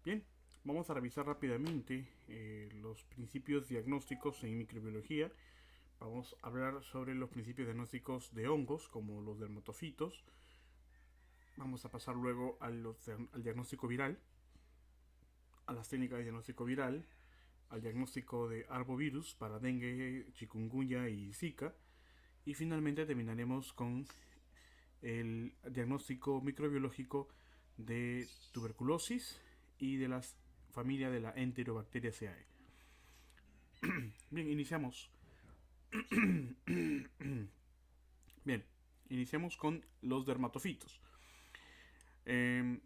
Bien, vamos a revisar rápidamente los principios diagnósticos en microbiología. Vamos a hablar sobre los principios diagnósticos de hongos, como los dermatofitos. Vamos a pasar luego al diagnóstico viral, a las técnicas de diagnóstico viral, al diagnóstico de arbovirus para dengue, chikungunya y zika. Y finalmente terminaremos con el diagnóstico microbiológico de tuberculosis y de la familia de la Enterobacteriaceae. Bien, iniciamos. Bien, iniciamos con los dermatofitos. Eh,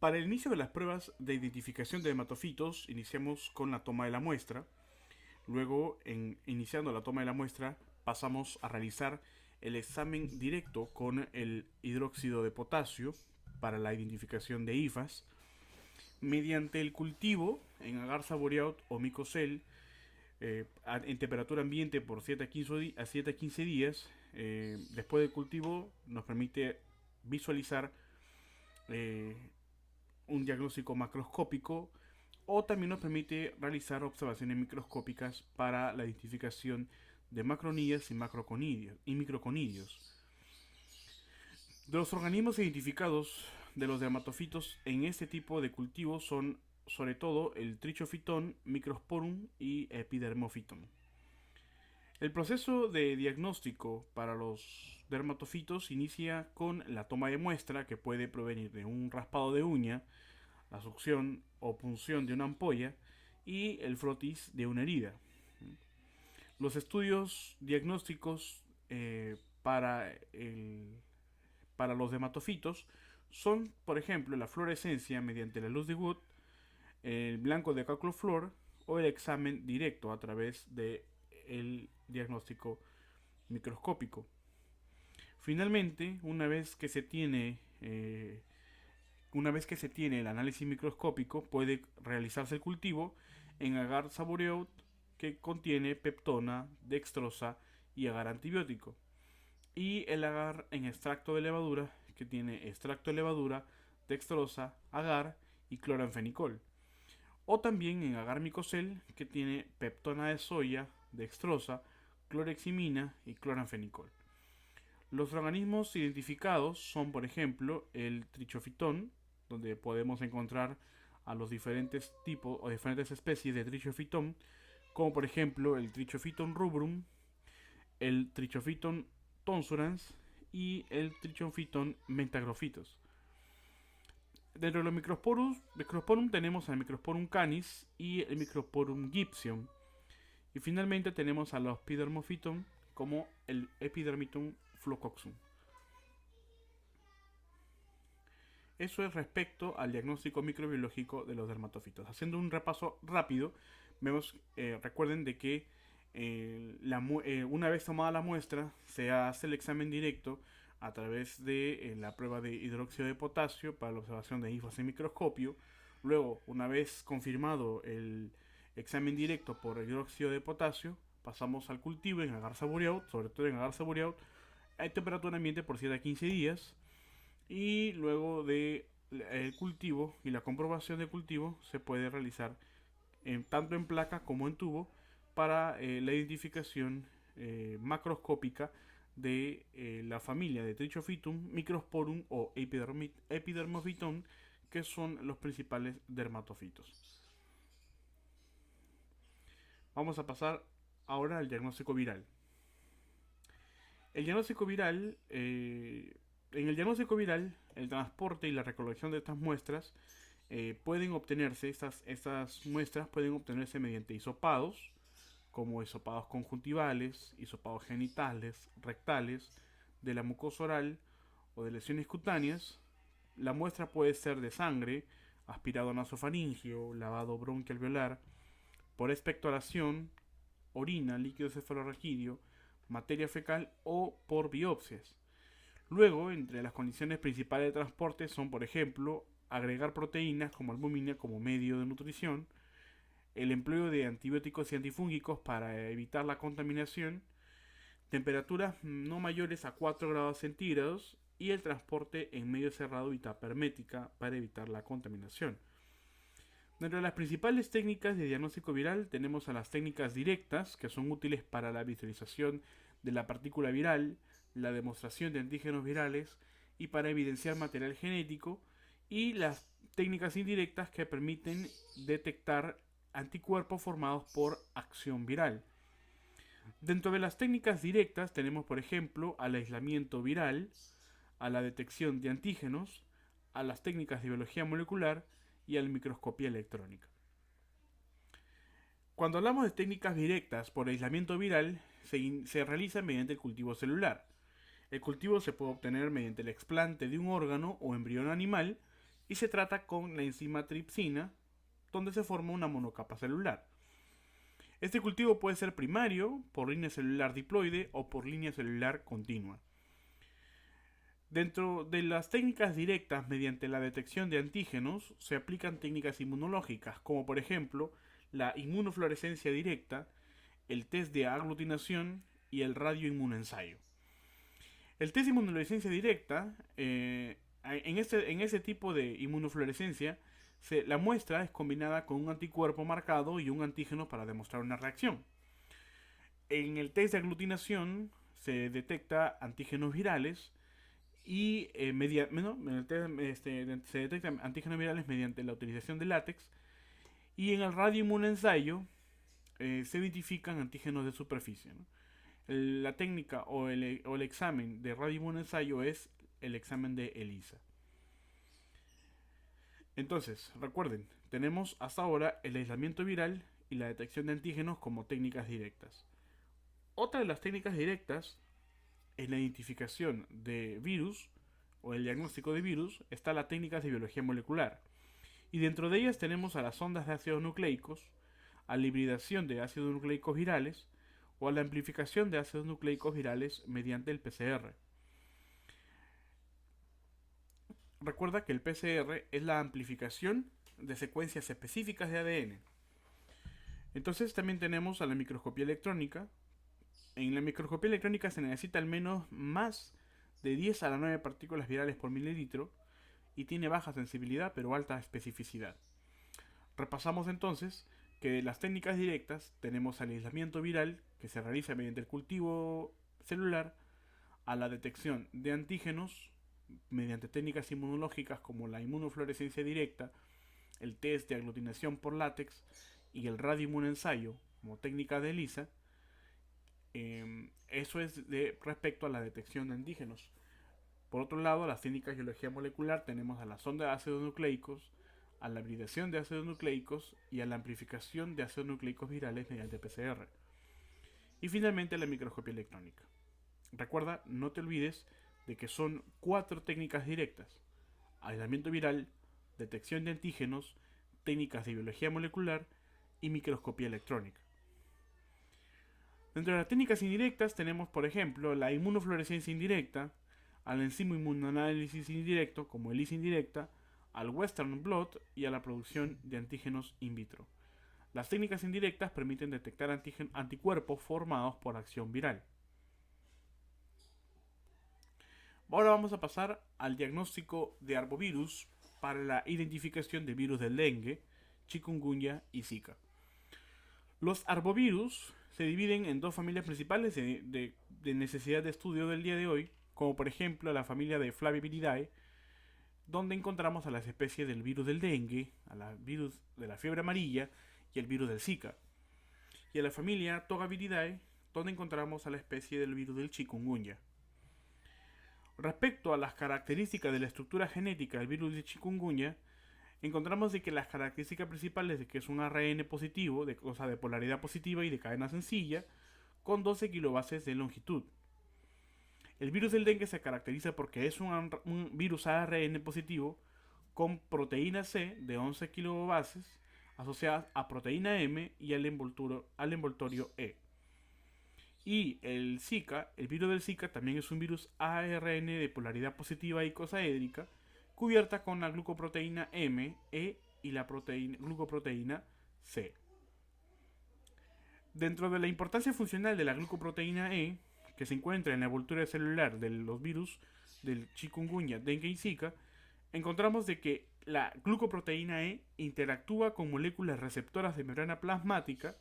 para el inicio de las pruebas de identificación de dermatofitos, iniciamos con la toma de la muestra. Luego, iniciando la toma de la muestra, pasamos a realizar el examen directo con el hidróxido de potasio para la identificación de hifas. Mediante el cultivo en agar saboreado o micocel en temperatura ambiente por 7 a 15 días, después del cultivo nos permite visualizar eh, un diagnóstico macroscópico o también nos permite realizar observaciones microscópicas para la identificación de macronidias y microconidios. De los organismos identificados de los dermatofitos en este tipo de cultivos son sobre todo el Trichophyton, Microsporum y Epidermophyton. El proceso de diagnóstico para los dermatofitos inicia con la toma de muestra, que puede provenir de un raspado de uña, la succión o punción de una ampolla y el frotis de una herida. Los estudios diagnósticos para los dermatofitos son, por ejemplo, la fluorescencia mediante la luz de Wood, el blanco de cálculo-flor o el examen directo a través del diagnóstico microscópico. Finalmente, una vez que se tiene el análisis microscópico, puede realizarse el cultivo en agar saboreado que contiene peptona, dextrosa y agar antibiótico. Y el agar en extracto de levadura que tiene extracto de levadura, dextrosa, agar y cloranfenicol. O también en agar micocel que tiene peptona de soya, dextrosa, cloreximina y cloranfenicol. Los organismos identificados son, por ejemplo, el trichofitón, donde podemos encontrar a los diferentes tipos o diferentes especies de trichofitón, como por ejemplo el Trichophyton rubrum, el Trichophyton tonsurans y el Trichophyton mentagrophytos. Dentro de los Microsporum tenemos al Microsporum canis y el Microsporum gypsium. Y finalmente tenemos a los Epidermophyton como el Epidermyton flocoxum. Eso es respecto al diagnóstico microbiológico de los dermatofitos. Haciendo un repaso rápido, recuerden de que una vez tomada la muestra, se hace el examen directo a través de la prueba de hidróxido de potasio para la observación de hifas en microscopio. Luego, una vez confirmado el examen directo por hidróxido de potasio, pasamos al cultivo en agar saboreado, sobre todo en agar saboreado, a temperatura ambiente por 7 a 15 días. Y luego de el cultivo y la comprobación de cultivo se puede realizar tanto en placa como en tubo para la identificación macroscópica de la familia de Trichophytum, Microsporum o Epidermophyton, que son los principales dermatofitos. Vamos a pasar ahora al diagnóstico viral. El diagnóstico viral, en el diagnóstico viral, el transporte y la recolección de estas muestras pueden obtenerse, estas muestras pueden obtenerse mediante hisopados, como hisopados conjuntivales, hisopados genitales, rectales, de la mucosa oral o de lesiones cutáneas. La muestra puede ser de sangre, aspirado nasofaringio, lavado bronquialveolar, por expectoración, orina, líquido cefalorraquídeo, materia fecal o por biopsias. Luego, entre las condiciones principales de transporte son, por ejemplo, agregar proteínas como albúmina como medio de nutrición, el empleo de antibióticos y antifúngicos para evitar la contaminación, temperaturas no mayores a 4 grados centígrados y el transporte en medio cerrado y tapa hermética para evitar la contaminación. Dentro de las principales técnicas de diagnóstico viral tenemos a las técnicas directas, que son útiles para la visualización de la partícula viral, la demostración de antígenos virales y para evidenciar material genético, y las técnicas indirectas que permiten detectar anticuerpos formados por acción viral. Dentro de las técnicas directas tenemos, por ejemplo, al aislamiento viral, a la detección de antígenos, a las técnicas de biología molecular y a la microscopía electrónica. Cuando hablamos de técnicas directas por aislamiento viral, se realiza mediante el cultivo celular. El cultivo se puede obtener mediante el explante de un órgano o embrión animal y se trata con la enzima tripsina, donde se forma una monocapa celular. Este cultivo puede ser primario, por línea celular diploide o por línea celular continua. Dentro de las técnicas directas mediante la detección de antígenos se aplican técnicas inmunológicas, como por ejemplo la inmunofluorescencia directa, el test de aglutinación y el radioinmunoensayo. El test de inmunofluorescencia directa, en ese tipo de inmunofluorescencia, la muestra es combinada con un anticuerpo marcado y un antígeno para demostrar una reacción. En el test de aglutinación se detecta antígenos virales y se detectan antígenos virales mediante la utilización de látex, y en el radioinmunoensayo se identifican antígenos de superficie, ¿no? La técnica o el examen de radioinmunoensayo es el examen de ELISA. Entonces, recuerden, tenemos hasta ahora el aislamiento viral y la detección de antígenos como técnicas directas. Otra de las técnicas directas en la identificación de virus o el diagnóstico de virus está la técnica de biología molecular. Y dentro de ellas tenemos a las ondas de ácidos nucleicos, a la hibridación de ácidos nucleicos virales o a la amplificación de ácidos nucleicos virales mediante el PCR. Recuerda que el PCR es la amplificación de secuencias específicas de ADN. Entonces también tenemos a la microscopía electrónica. En la microscopía electrónica se necesita al menos más de 10 a la 9 partículas virales por mililitro y tiene baja sensibilidad pero alta especificidad. Repasamos entonces que de las técnicas directas tenemos al aislamiento viral, que se realiza mediante el cultivo celular, a la detección de antígenos mediante técnicas inmunológicas como la inmunofluorescencia directa, el test de aglutinación por látex y el radioinmunoensayo como técnica de ELISA. Eso es respecto a la detección de antígenos. Por otro lado, las técnicas de biología molecular tenemos a la sonda de ácidos nucleicos, a la hibridación de ácidos nucleicos y a la amplificación de ácidos nucleicos virales mediante PCR. Y finalmente la microscopía electrónica. Recuerda, no te olvides de que son 4 técnicas directas: aislamiento viral, detección de antígenos, técnicas de biología molecular y microscopía electrónica. Dentro de las técnicas indirectas tenemos, por ejemplo, la inmunofluorescencia indirecta, al enzima inmunoanálisis indirecto como ELISA indirecta, al Western blot y a la producción de antígenos in vitro. Las técnicas indirectas permiten detectar anticuerpos formados por acción viral. Ahora vamos a pasar al diagnóstico de arbovirus para la identificación de virus del dengue, chikungunya y zika. Los arbovirus se dividen en 2 familias principales de necesidad de estudio del día de hoy, como por ejemplo la familia de Flaviviridae, donde encontramos a las especies del virus del dengue, a la virus de la fiebre amarilla y el virus del Zika, y a la familia Togaviridae, donde encontramos a la especie del virus del chikungunya. Respecto a las características de la estructura genética del virus de chikungunya, encontramos de que las características principales de que es un ARN positivo, de polaridad positiva y de cadena sencilla, con 12 kilobases de longitud. El virus del dengue se caracteriza porque es un virus ARN positivo con proteína C de 11 kilobases asociadas a proteína M y al envoltorio E. Y el Zika, el virus del Zika, también es un virus ARN de polaridad positiva icosaédrica cubierta con la glucoproteína M, E y la glucoproteína C. Dentro de la importancia funcional de la glucoproteína E, que se encuentra en la envoltura celular de los virus del chikungunya, dengue y zika, encontramos de que la glucoproteína E interactúa con moléculas receptoras de membrana plasmática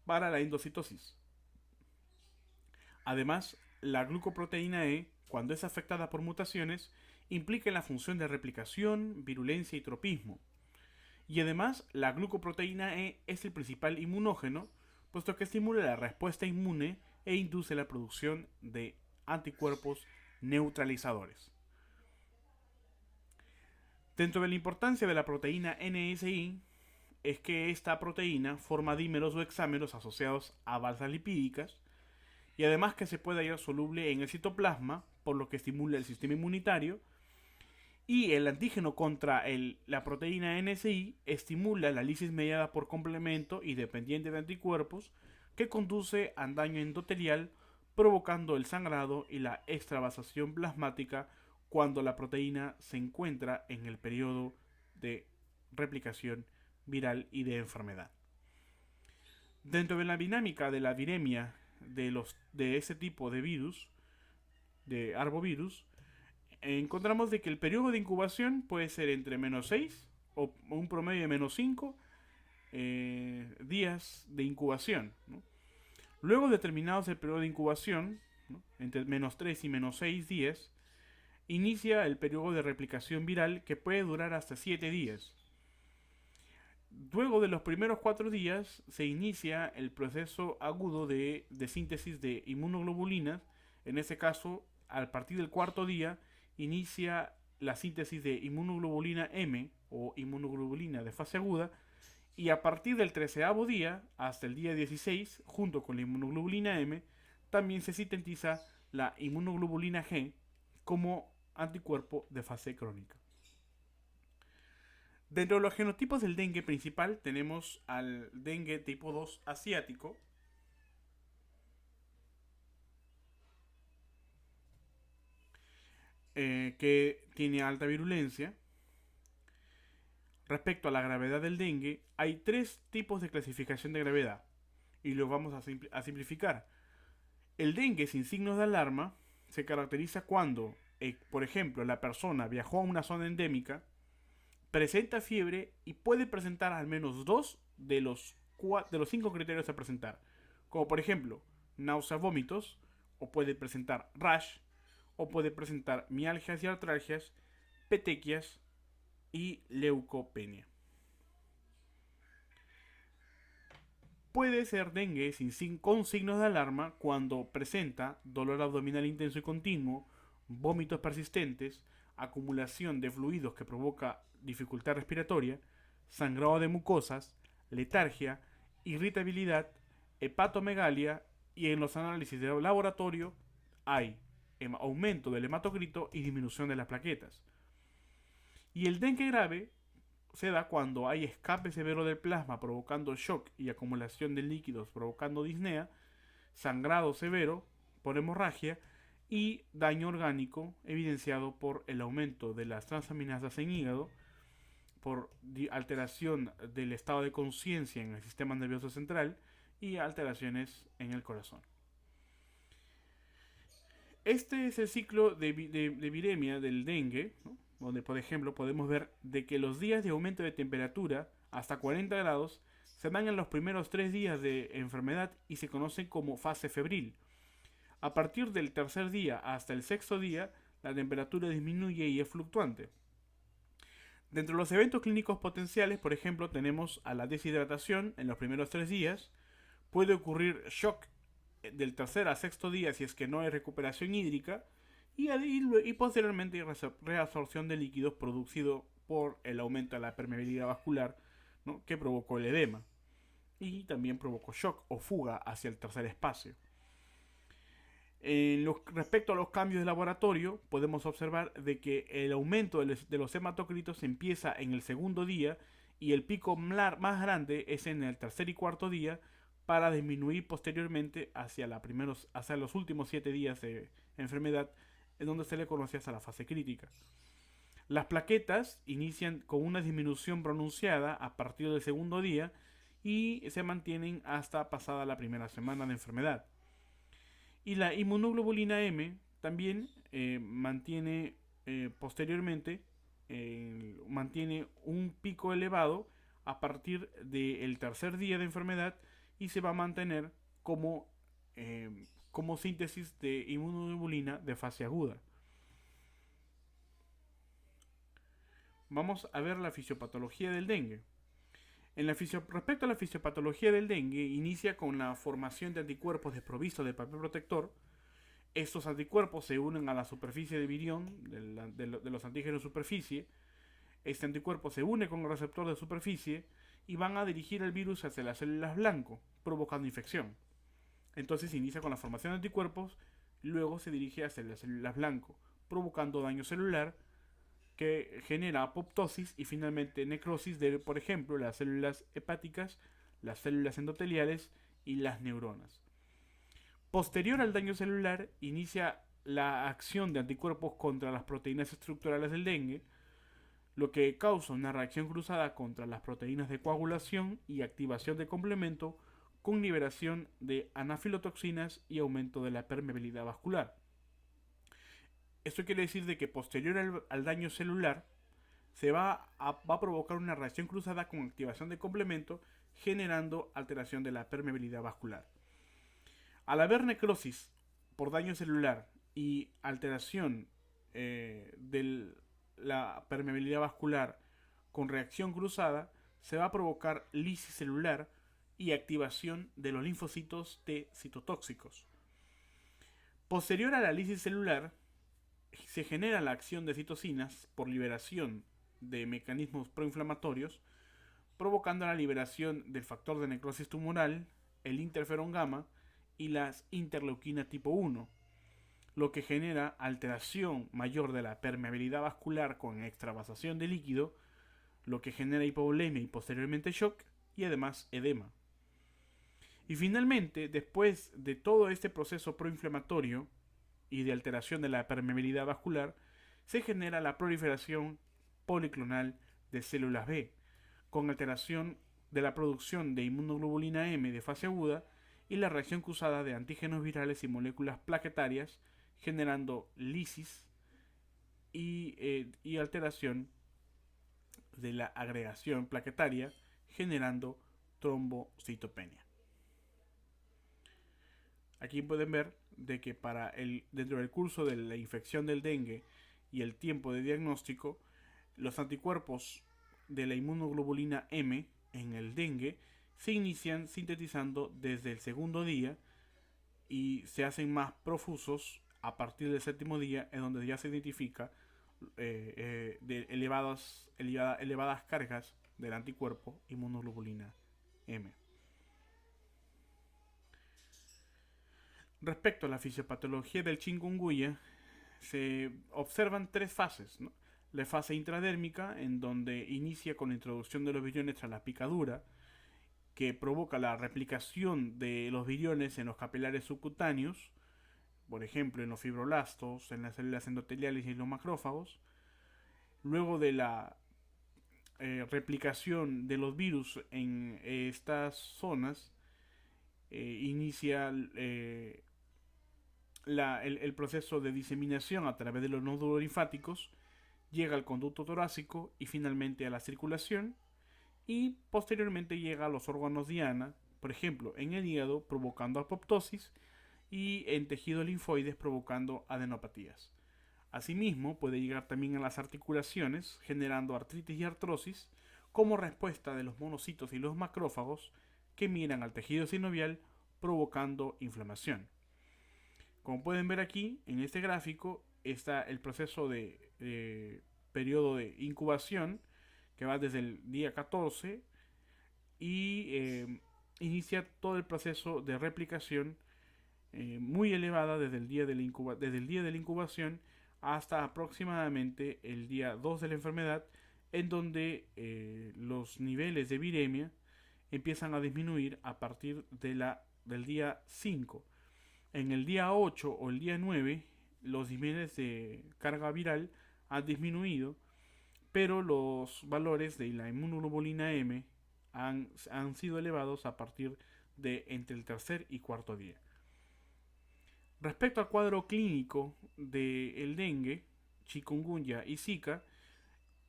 para la endocitosis. Además, la glucoproteína E, cuando es afectada por mutaciones, implica en la función de replicación, virulencia y tropismo. Y además, la glucoproteína E es el principal inmunógeno, puesto que estimula la respuesta inmune e induce la producción de anticuerpos neutralizadores. Dentro de la importancia de la proteína NSI es que esta proteína forma dímeros o hexámeros asociados a balsas lipídicas y además que se puede hallar soluble en el citoplasma, por lo que estimula el sistema inmunitario, y el antígeno contra la proteína NSI estimula la lisis mediada por complemento y dependiente de anticuerpos que conduce a daño endotelial, provocando el sangrado y la extravasación plasmática cuando la proteína se encuentra en el periodo de replicación viral y de enfermedad. Dentro de la dinámica de la viremia de ese tipo de virus, de arbovirus, encontramos de que el periodo de incubación puede ser entre -6 o un promedio de -5 días de incubación, ¿no? Luego de terminados el periodo de incubación, ¿no?, entre -3 y -6 días, inicia el periodo de replicación viral que puede durar hasta 7 días. Luego de los primeros 4 días se inicia el proceso agudo de síntesis de inmunoglobulinas. En este caso, a partir del cuarto día, inicia la síntesis de inmunoglobulina M o inmunoglobulina de fase aguda, y a partir del 13º día hasta el día 16, junto con la inmunoglobulina M, también se sintetiza la inmunoglobulina G como anticuerpo de fase crónica. Dentro de los genotipos del dengue principal tenemos al dengue tipo 2 asiático, que tiene alta virulencia. Respecto a la gravedad del dengue, hay 3 tipos de clasificación de gravedad, y los vamos a simplificar. El dengue sin signos de alarma se caracteriza cuando, por ejemplo, la persona viajó a una zona endémica, presenta fiebre y puede presentar al menos 2 de los 5 criterios a presentar, como por ejemplo náuseas, vómitos, o puede presentar rash, o puede presentar mialgias y artralgias, petequias y leucopenia. Puede ser dengue con signos de alarma cuando presenta dolor abdominal intenso y continuo, vómitos persistentes, acumulación de fluidos que provoca dificultad respiratoria, sangrado de mucosas, letargia, irritabilidad, hepatomegalia, y en los análisis de laboratorio hay aumento del hematocrito y disminución de las plaquetas. Y el dengue grave se da cuando hay escape severo del plasma provocando shock y acumulación de líquidos provocando disnea, sangrado severo por hemorragia y daño orgánico evidenciado por el aumento de las transaminasas en hígado, por alteración del estado de conciencia en el sistema nervioso central y alteraciones en el corazón. Este es el ciclo de viremia del dengue, ¿no?, donde por ejemplo podemos ver de que los días de aumento de temperatura hasta 40 grados se dan en los primeros 3 días de enfermedad y se conocen como fase febril. A partir del tercer día hasta el sexto día, la temperatura disminuye y es fluctuante. Dentro de los eventos clínicos potenciales, por ejemplo, tenemos a la deshidratación en los primeros 3 días, puede ocurrir shock del tercer a sexto día si es que no hay recuperación hídrica, y posteriormente reabsorción de líquidos producido por el aumento de la permeabilidad vascular, ¿no?, que provocó el edema, y también provocó shock o fuga hacia el tercer espacio. Respecto a los cambios de laboratorio, podemos observar de que el aumento de los hematocritos empieza en el segundo día y el pico más grande es en el tercer y cuarto día, para disminuir posteriormente hacia los últimos 7 días de enfermedad, en donde se le conoce hasta la fase crítica. Las plaquetas inician con una disminución pronunciada a partir del segundo día y se mantienen hasta pasada la primera semana de enfermedad. Y la inmunoglobulina M también mantiene posteriormente mantiene un pico elevado a partir del tercer día de enfermedad y se va a mantener como, como síntesis de inmunoglobulina de fase aguda. Vamos a ver la fisiopatología del dengue. Respecto a la fisiopatología del dengue, inicia con la formación de anticuerpos desprovistos de papel protector. Estos anticuerpos se unen a la superficie de virión de los antígenos de superficie. Este anticuerpo se une con el receptor de superficie y van a dirigir el virus hacia las células blanco, provocando infección. Entonces se inicia con la formación de anticuerpos, luego se dirige hacia las células blanco, provocando daño celular que genera apoptosis y finalmente necrosis de, por ejemplo, las células hepáticas, las células endoteliales y las neuronas. Posterior al daño celular, inicia la acción de anticuerpos contra las proteínas estructurales del dengue, lo que causa una reacción cruzada contra las proteínas de coagulación y activación de complemento con liberación de anafilotoxinas y aumento de la permeabilidad vascular. Esto quiere decir de que posterior al daño celular va a provocar una reacción cruzada con activación de complemento, generando alteración de la permeabilidad vascular. Al haber necrosis por daño celular y alteración de la permeabilidad vascular con reacción cruzada, se va a provocar lisis celular y activación de los linfocitos T citotóxicos. Posterior a la lisis celular, se genera la acción de citocinas por liberación de mecanismos proinflamatorios, provocando la liberación del factor de necrosis tumoral, el interferón gamma y las interleuquina tipo 1, lo que genera alteración mayor de la permeabilidad vascular con extravasación de líquido, lo que genera hipovolemia y posteriormente shock y además edema. Y finalmente, después de todo este proceso proinflamatorio y de alteración de la permeabilidad vascular, se genera la proliferación policlonal de células B, con alteración de la producción de inmunoglobulina M de fase aguda y la reacción cruzada de antígenos virales y moléculas plaquetarias, generando lisis y alteración de la agregación plaquetaria, generando trombocitopenia. Aquí pueden ver de que dentro del curso de la infección del dengue y el tiempo de diagnóstico, los anticuerpos de la inmunoglobulina M en el dengue se inician sintetizando desde el segundo día y se hacen más profusos a partir del séptimo día, en donde ya se identifica de elevadas cargas del anticuerpo inmunoglobulina M. Respecto a la fisiopatología del chikungunya, se observan tres fases, ¿no? La fase intradérmica, en donde inicia con la introducción de los viriones tras la picadura, que provoca la replicación de los viriones en los capilares subcutáneos, por ejemplo en los fibroblastos, en las células endoteliales y en los macrófagos. Luego de la replicación de los virus en estas zonas, inicia el proceso de diseminación a través de los nódulos linfáticos, llega al conducto torácico y finalmente a la circulación, y posteriormente llega a los órganos diana, por ejemplo en el hígado provocando apoptosis y en tejidos linfoides provocando adenopatías. Asimismo puede llegar también a las articulaciones generando artritis y artrosis como respuesta de los monocitos y los macrófagos que migran al tejido sinovial provocando inflamación. Como pueden ver aquí en este gráfico está el proceso de periodo de incubación que va desde el día 14 y inicia todo el proceso de replicación muy elevada desde el día de la incubación hasta aproximadamente el día 2 de la enfermedad, en donde los niveles de viremia empiezan a disminuir a partir del día 5. En el día 8 o el día 9 los niveles de carga viral han disminuido, pero los valores de la inmunoglobulina M han sido elevados a partir de entre el tercer y cuarto día. Respecto al cuadro clínico del dengue, chikungunya y zika,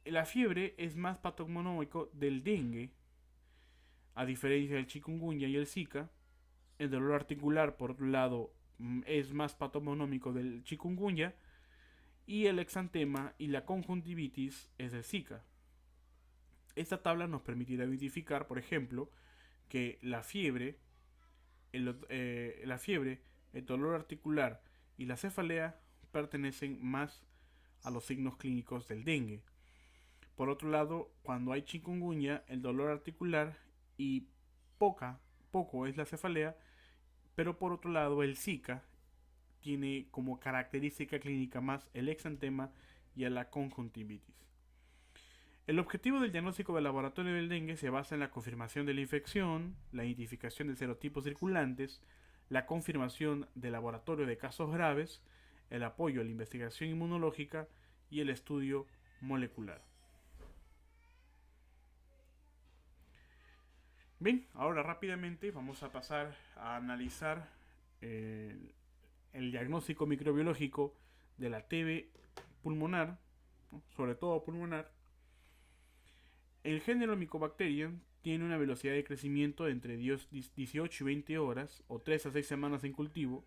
La fiebre es más patognomónico del dengue, a diferencia del chikungunya y el zika. El dolor articular, por otro lado, es más patognomónico del chikungunya, y el exantema y la conjuntivitis es del zika. Esta tabla nos permitirá identificar, por ejemplo, que la fiebre, el dolor articular y la cefalea pertenecen más a los signos clínicos del dengue. Por otro lado, cuando hay chikungunya, el dolor articular y poco es la cefalea, pero por otro lado el Zika tiene como característica clínica más el exantema y a la conjuntivitis. El objetivo del diagnóstico de laboratorio del dengue se basa en la confirmación de la infección, la identificación de serotipos circulantes, la confirmación de laboratorio de casos graves, el apoyo a la investigación inmunológica y el estudio molecular. Bien, ahora rápidamente vamos a pasar a analizar el diagnóstico microbiológico de la TB pulmonar, ¿no? Sobre todo pulmonar. El género Mycobacterium tiene una velocidad de crecimiento de entre 18 y 20 horas o 3 a 6 semanas en cultivo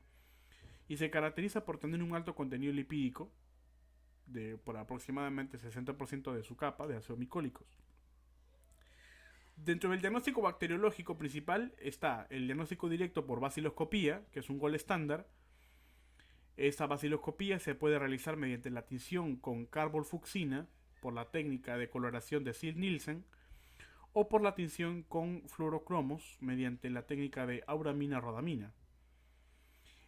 y se caracteriza por tener un alto contenido lipídico por aproximadamente 60% de su capa de ácidos micólicos. Dentro del diagnóstico bacteriológico principal está el diagnóstico directo por baciloscopía, que es un gol estándar. Esta baciloscopía se puede realizar mediante la tinción con carbolfucsina por la técnica de coloración de Ziel-Nielsen o por la tinción con fluorocromos mediante la técnica de auramina-rodamina.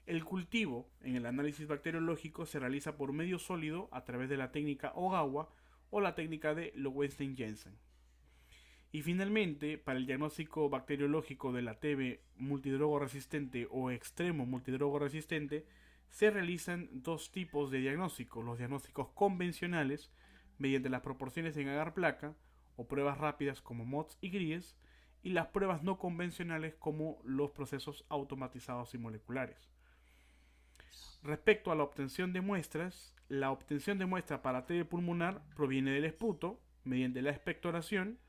El cultivo en el análisis bacteriológico se realiza por medio sólido a través de la técnica Ogawa o la técnica de Lowenstein-Jensen. Y finalmente, para el diagnóstico bacteriológico de la TB multidrogo resistente o extremo multidrogo resistente, se realizan dos tipos de diagnósticos: los diagnósticos convencionales, mediante las proporciones en agar-placa o pruebas rápidas como MOTS y GRIES, y las pruebas no convencionales como los procesos automatizados y moleculares. Respecto a la obtención de muestras, la obtención de muestra para TB pulmonar proviene del esputo, mediante la expectoración;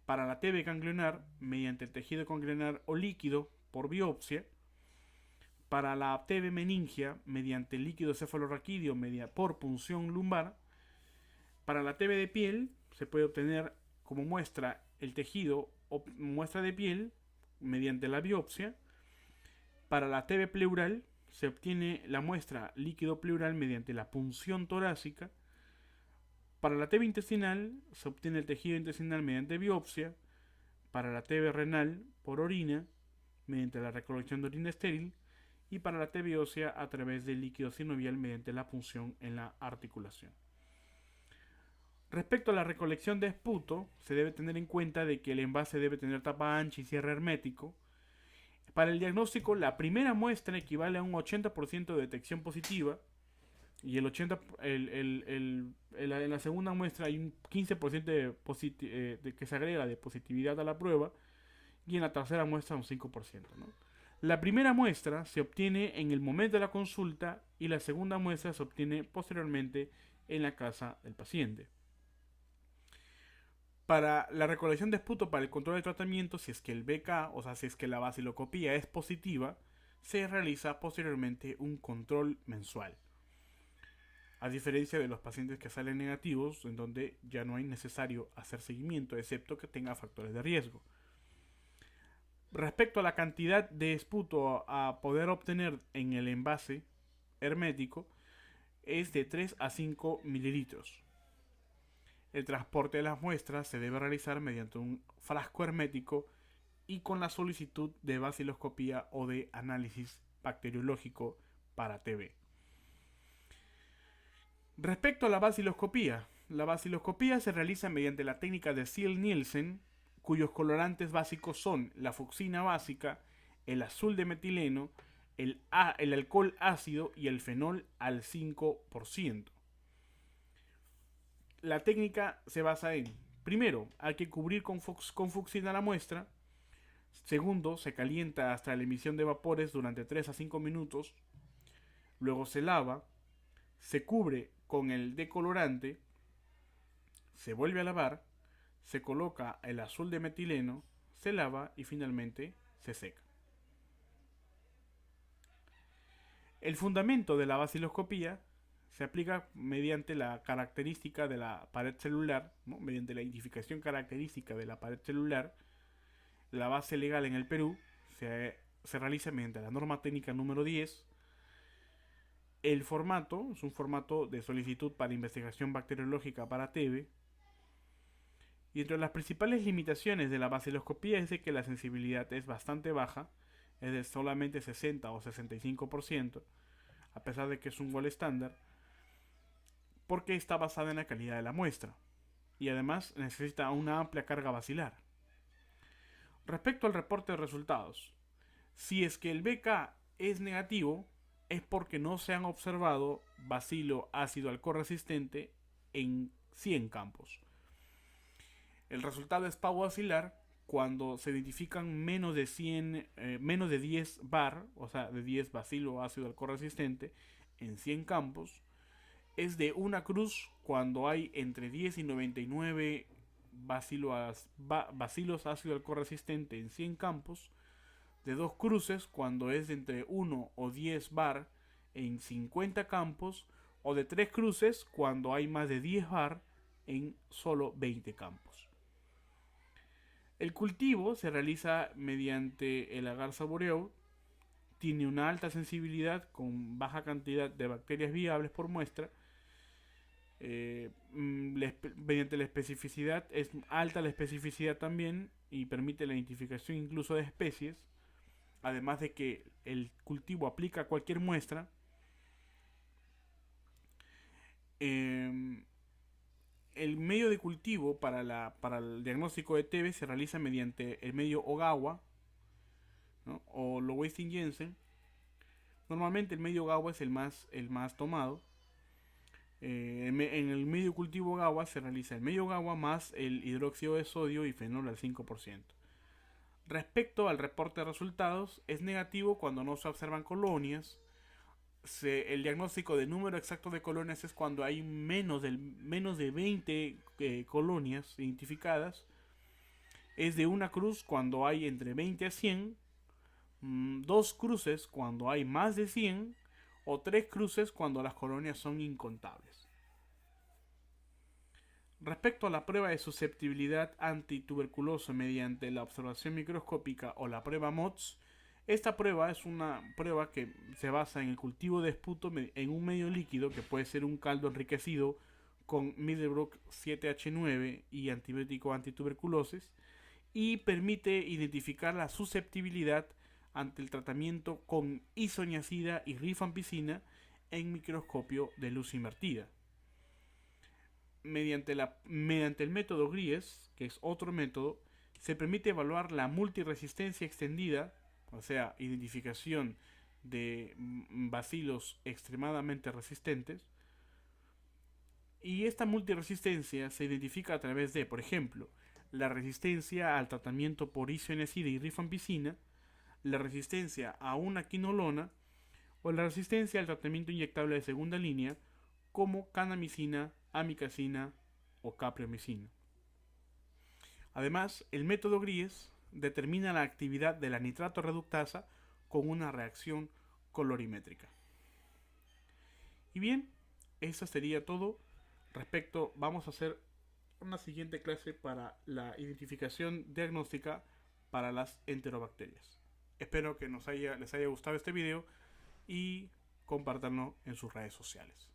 para la TB ganglionar, mediante el tejido ganglionar o líquido por biopsia; para la TB meningia, mediante el líquido cefalorraquídeo por punción lumbar; para la TB de piel, se puede obtener como muestra el tejido o muestra de piel mediante la biopsia; para la TB pleural, se obtiene la muestra líquido pleural mediante la punción torácica; para la TB intestinal, se obtiene el tejido intestinal mediante biopsia; para la TB renal, por orina, mediante la recolección de orina estéril; y para la TB ósea, a través del líquido sinovial mediante la punción en la articulación. Respecto a la recolección de esputo, se debe tener en cuenta de que el envase debe tener tapa ancha y cierre hermético. Para el diagnóstico, la primera muestra equivale a un 80% de detección positiva, y en la segunda muestra hay un 15% de que se agrega de positividad a la prueba, y en la tercera muestra un 5%, ¿no? La primera muestra se obtiene en el momento de la consulta y la segunda muestra se obtiene posteriormente en la casa del paciente. Para la recolección de esputo para el control de tratamiento, si es que el BK, o sea, si es que la baciloscopía es positiva, se realiza posteriormente un control mensual. A diferencia de los pacientes que salen negativos, en donde ya no es necesario hacer seguimiento, excepto que tenga factores de riesgo. Respecto a la cantidad de esputo a poder obtener en el envase hermético, es de 3 a 5 mililitros. El transporte de las muestras se debe realizar mediante un frasco hermético y con la solicitud de baciloscopía o de análisis bacteriológico para TB. Respecto a la baciloscopía se realiza mediante la técnica de Ziel-Nielsen, cuyos colorantes básicos son la fucsina básica, el azul de metileno, el alcohol ácido y el fenol al 5%. La técnica se basa en: primero, hay que cubrir con fucsina la muestra; segundo, se calienta hasta la emisión de vapores durante 3 a 5 minutos; luego se lava, se cubre con el decolorante, se vuelve a lavar, se coloca el azul de metileno, se lava y finalmente se seca. El fundamento de la baciloscopía se aplica mediante la característica de la pared celular, ¿no? Mediante la identificación característica de la pared celular. La base legal en el Perú se realiza mediante la norma técnica número 10. El formato es un formato de solicitud para investigación bacteriológica para TB. Y entre las principales limitaciones de la baciloscopía es de que la sensibilidad es bastante baja, es de solamente 60 o 65%, a pesar de que es un gol estándar, porque está basada en la calidad de la muestra y además necesita una amplia carga bacilar. Respecto al reporte de resultados, si es que el BK es negativo, es porque no se han observado bacilo ácido alcohol resistente en 100 campos. El resultado es paubacilar cuando se identifican menos de 10 bar, o sea, de 10 bacilo ácido alcohol resistente en 100 campos. Es de una cruz cuando hay entre 10 y 99 bacilos ácido alcohol resistente en 100 campos. De dos cruces cuando es de entre 1 o 10 bar en 50 campos. O de tres cruces cuando hay más de 10 bar en solo 20 campos. El cultivo se realiza mediante el agar saboreado. Tiene una alta sensibilidad con baja cantidad de bacterias viables por muestra. Mediante la especificidad, es alta la especificidad también y permite la identificación incluso de especies. Además de que el cultivo aplica a cualquier muestra. El medio de cultivo para el diagnóstico de TB se realiza mediante el medio Ogawa, ¿no? O Lowenstein-Jensen. Normalmente el medio Ogawa es el más tomado. En el medio cultivo Ogawa se realiza el medio Ogawa más el hidróxido de sodio y fenol al 5%. Respecto al reporte de resultados, es negativo cuando no se observan colonias. El diagnóstico de número exacto de colonias es cuando hay menos de 20 colonias identificadas. Es de una cruz cuando hay entre 20 a 100. Dos cruces cuando hay más de 100. O tres cruces cuando las colonias son incontables. Respecto a la prueba de susceptibilidad antituberculosa mediante la observación microscópica o la prueba MOTS, esta prueba es una prueba que se basa en el cultivo de esputo en un medio líquido que puede ser un caldo enriquecido con Middlebrook 7H9 y antibiótico antituberculosis y permite identificar la susceptibilidad ante el tratamiento con isoniazida y rifampicina en microscopio de luz invertida. Mediante el método Gries, que es otro método, se permite evaluar la multiresistencia extendida, o sea, identificación de bacilos extremadamente resistentes. Y esta multiresistencia se identifica a través de, por ejemplo, la resistencia al tratamiento por isoniazida y rifampicina, la resistencia a una quinolona o la resistencia al tratamiento inyectable de segunda línea como kanamicina, amikacina o capreomicina. Además, el método Gries determina la actividad de la nitrato reductasa con una reacción colorimétrica. Y bien, eso sería todo. Vamos a hacer una siguiente clase para la identificación diagnóstica para las enterobacterias. Espero que les haya gustado este video y compártanlo en sus redes sociales.